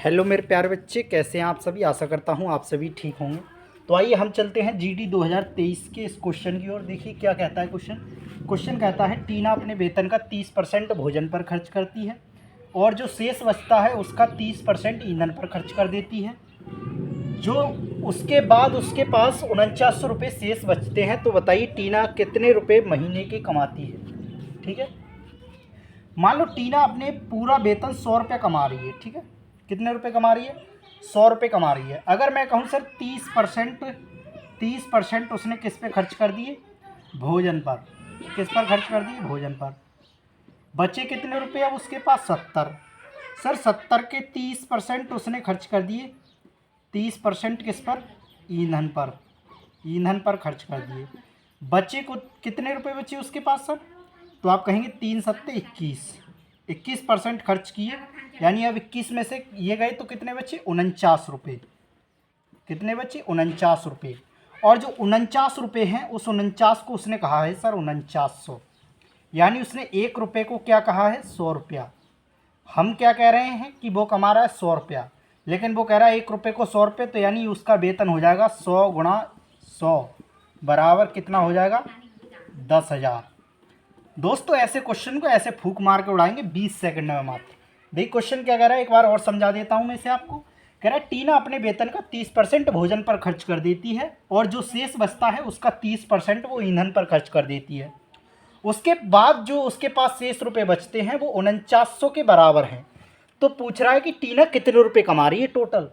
Hello मेरे प्यारे बच्चे, कैसे हैं आप सभी। आशा करता हूं आप सभी ठीक होंगे। तो आइए हम चलते हैं जीडी 2023 के इस क्वेश्चन की ओर। देखिए क्या कहता है क्वेश्चन कहता है टीना अपने वेतन का 30% भोजन पर खर्च करती है और जो शेष बचता है उसका 30% ईंधन पर खर्च कर देती है। जो उसके बाद उसके पास 4900 रुपये शेष बचते हैं। तो बताइए टीना कितने रुपये महीने के कमाती है। ठीक है, मान लो टीना अपने पूरा वेतन 100 रुपये कमा रही है। ठीक है, कितने रुपए कमा रही है? 100 रुपये कमा रही है। अगर मैं कहूँ सर 30% उसने किस पे खर्च कर दिए? भोजन पर। किस पर खर्च कर दिए? भोजन पर। बचे कितने रुपए अब उसके पास? 70। सर 70 के 30% उसने खर्च कर दिए। 30% किस पर? ईंधन पर। ईंधन पर खर्च कर दिए। बचे को कितने रुपए बचे उसके पास सर? तो आप कहेंगे 3 सत्ते 21। 21% खर्च किए, यानी अब 21 में से ये गए तो कितने बचे? 49 रुपये। कितने बचे? 49 रुपये। और जो 49 रुपये हैं उस 49 को उसने कहा है सर 4900, यानी उसने 1 रुपये को क्या कहा है? 100 रुपया। हम क्या कह रहे हैं कि वो कमा रहा है 100 रुपया, लेकिन वो कह रहा है 1 रुपये को 100 रुपये, तो यानी उसका वेतन हो जाएगा 100 गुणा 100 बराबर कितना हो जाएगा? 10,000। दोस्तों ऐसे क्वेश्चन को ऐसे फूक मार के उड़ाएंगे 20 सेकंड में मात्र। देखिए क्वेश्चन क्या कह रहा है, एक बार और समझा देता हूं मैं इसे आपको। कह रहा है टीना अपने वेतन का 30% भोजन पर खर्च कर देती है और जो शेष बचता है उसका 30% वो ईंधन पर खर्च कर देती है। उसके बाद जो उसके पास शेष रुपये बचते हैं वो 4900 के बराबर हैं। तो पूछ रहा है कि टीना कितने रुपये कमा रही है टोटल।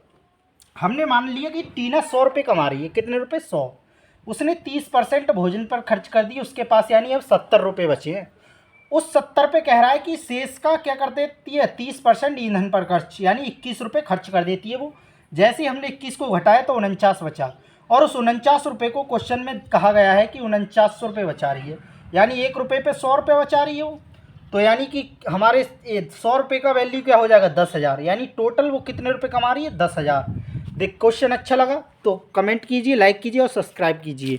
हमने मान लिया कि टीना 100 रुपये कमा रही है। कितने रुपये? 100। उसने 30% भोजन पर खर्च कर दिए उसके पास, यानी अब 70 रुपये बचे हैं। उस 70 पे कह रहा है कि शेष का क्या कर देती है? 30% ईंधन पर खर्च, यानी 21 रुपये खर्च कर देती है वो। जैसे ही हमने 21 को घटाया तो 49 बचा, और उस 49 रुपये को क्वेश्चन में कहा गया है कि 4900 रुपये बचा रही है, यानी 1 रुपये पे 100 रुपये बचा रही है वो। तो यानी कि हमारे 100 रुपये का वैल्यू क्या हो जाएगा? 10,000। यानी टोटल वो कितने रुपये कमा रही है? 10,000। देख क्वेश्चन अच्छा लगा तो कमेंट कीजिए, लाइक कीजिए और सब्सक्राइब कीजिए।